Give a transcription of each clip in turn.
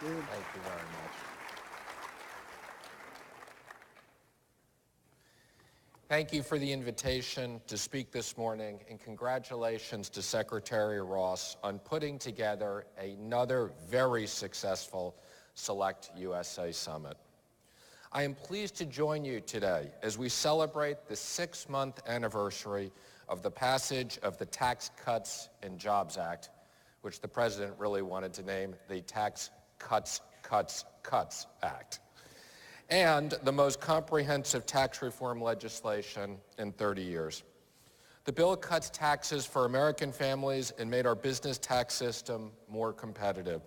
Thank you very much. Thank you for the invitation to speak this morning, and congratulations to Secretary Ross on putting together another very successful SelectUSA Summit. I am pleased to join you today as we celebrate the 6-month anniversary of the passage of the Tax Cuts and Jobs Act, which the President really wanted to name the Tax Cuts Act, and the most comprehensive tax reform legislation in 30 years. The bill cuts taxes for American families and made our business tax system more competitive.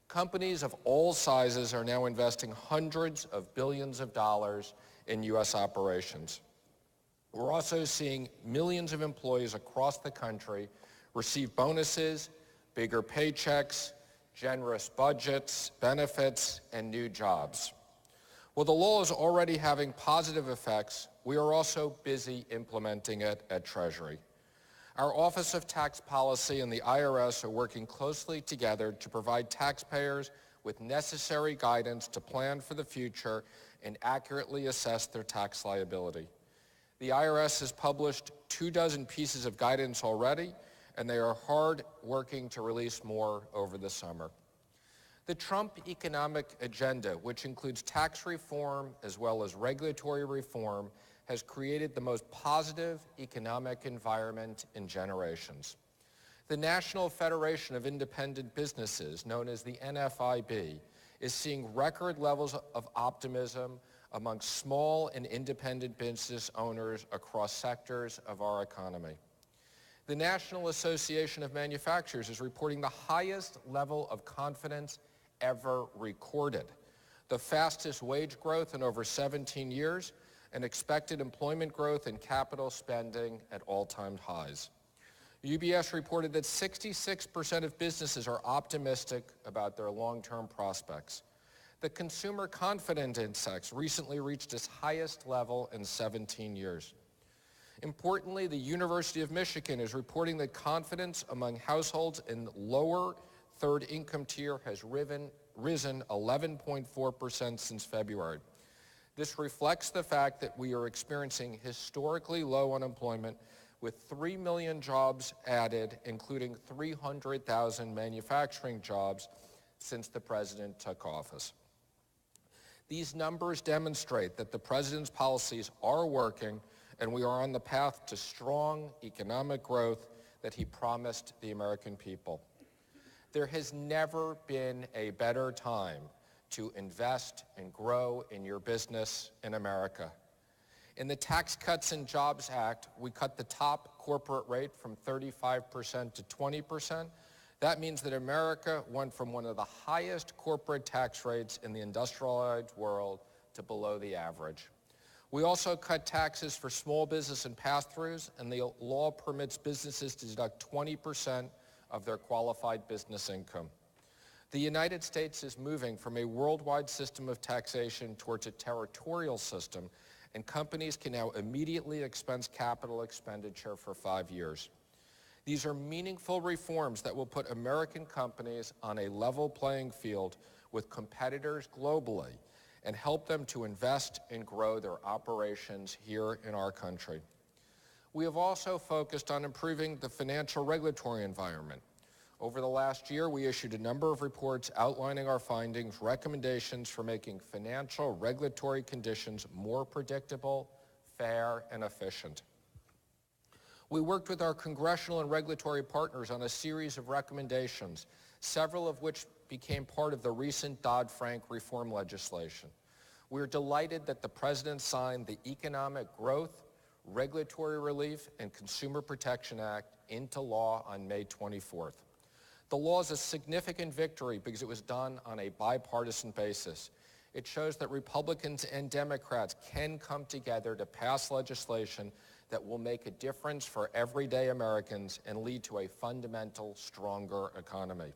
Companies of all sizes are now investing hundreds of billions of dollars in U.S. operations. We're also seeing millions of employees across the country receive bonuses, bigger paychecks, generous budgets, benefits, and new jobs. While the law is already having positive effects, we are also busy implementing it at Treasury. Our Office of Tax Policy and the IRS are working closely together to provide taxpayers with necessary guidance to plan for the future and accurately assess their tax liability. The IRS has published 24 pieces of guidance already, and they are hard working to release more over the summer. The Trump economic agenda, which includes tax reform as well as regulatory reform, has created the most positive economic environment in generations. The National Federation of Independent Businesses, known as the NFIB, is seeing record levels of optimism among small and independent business owners across sectors of our economy. The National Association of Manufacturers is reporting the highest level of confidence ever recorded, the fastest wage growth in over 17 years, and expected employment growth and capital spending at all-time highs. UBS reported that 66% of businesses are optimistic about their long-term prospects. The Consumer Confidence Index recently reached its highest level in 17 years. Importantly, the University of Michigan is reporting that confidence among households in lower third income tier has risen 11.4% since February. This reflects the fact that we are experiencing historically low unemployment with 3 million jobs added, including 300,000 manufacturing jobs since the president took office. These numbers demonstrate that the president's policies are working and we are on the path to strong economic growth that he promised the American people. There has never been a better time to invest and grow in your business in America. In the Tax Cuts and Jobs Act, we cut the top corporate rate from 35% to 20%. That means that America went from one of the highest corporate tax rates in the industrialized world to below the average. We also cut taxes for small business and pass-throughs, and the law permits businesses to deduct 20% of their qualified business income. The United States is moving from a worldwide system of taxation towards a territorial system, and companies can now immediately expense capital expenditure for 5 years. These are meaningful reforms that will put American companies on a level playing field with competitors globally and help them to invest and grow their operations here in our country. We have also focused on improving the financial regulatory environment. Over the last year, we issued a number of reports outlining our findings, recommendations for making financial regulatory conditions more predictable, fair, and efficient. We worked with our congressional and regulatory partners on a series of recommendations, several of which became part of the recent Dodd-Frank reform legislation. We are delighted that the President signed the Economic Growth, Regulatory Relief, and Consumer Protection Act into law on May 24th. The law is a significant victory because it was done on a bipartisan basis. It shows that Republicans and Democrats can come together to pass legislation that will make a difference for everyday Americans and lead to a fundamental, stronger economy.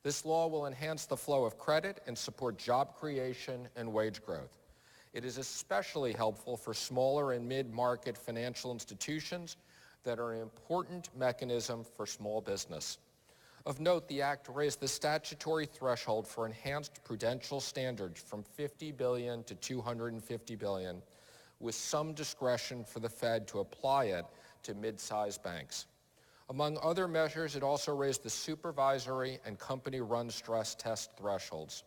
This law will enhance the flow of credit and support job creation and wage growth. It is especially helpful for smaller and mid-market financial institutions that are an important mechanism for small business. Of note, the Act raised the statutory threshold for enhanced prudential standards from $50 billion to $250 billion, with some discretion for the Fed to apply it to mid-sized banks. Among other measures, it also raised the supervisory and company-run stress test thresholds.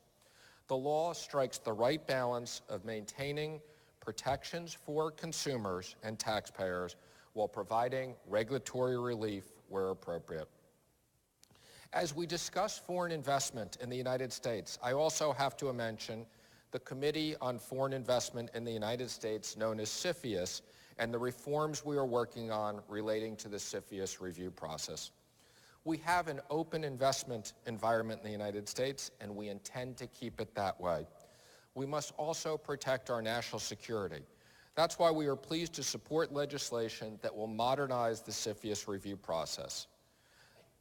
The law strikes the right balance of maintaining protections for consumers and taxpayers while providing regulatory relief where appropriate. As we discuss foreign investment in the United States, I also have to mention the Committee on Foreign Investment in the United States, known as CFIUS, and the reforms we are working on relating to the CFIUS review process. We have an open investment environment in the United States, and we intend to keep it that way. We must also protect our national security. That's why we are pleased to support legislation that will modernize the CFIUS review process.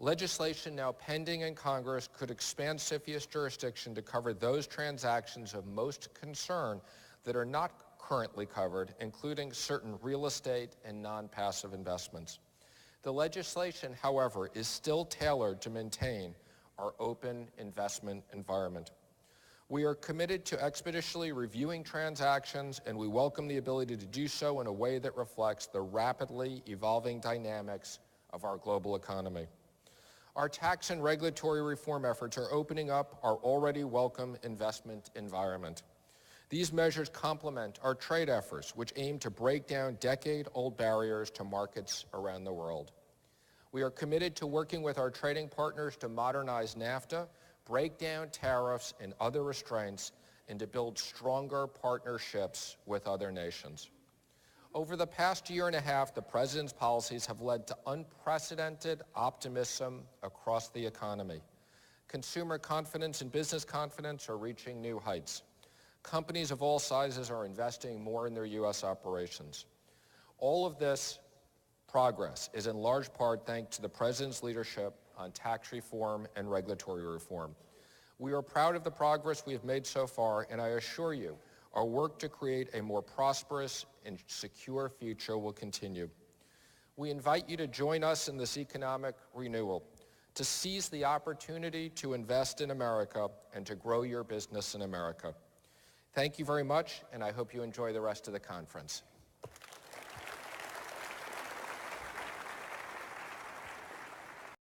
Legislation now pending in Congress could expand CFIUS jurisdiction to cover those transactions of most concern that are not currently covered, including certain real estate and non-passive investments. The legislation, however, is still tailored to maintain our open investment environment. We are committed to expeditiously reviewing transactions, and we welcome the ability to do so in a way that reflects the rapidly evolving dynamics of our global economy. Our tax and regulatory reform efforts are opening up our already welcome investment environment. These measures complement our trade efforts, which aim to break down decade-old barriers to markets around the world. We are committed to working with our trading partners to modernize NAFTA, break down tariffs and other restraints, and to build stronger partnerships with other nations. Over the past year and a half, the President's policies have led to unprecedented optimism across the economy. Consumer confidence and business confidence are reaching new heights. Companies of all sizes are investing more in their U.S. operations. All of this progress is in large part thanks to the President's leadership on tax reform and regulatory reform. We are proud of the progress we have made so far, and I assure you, our work to create a more prosperous and secure future will continue. We invite you to join us in this economic renewal, to seize the opportunity to invest in America and to grow your business in America. Thank you very much, and I hope you enjoy the rest of the conference.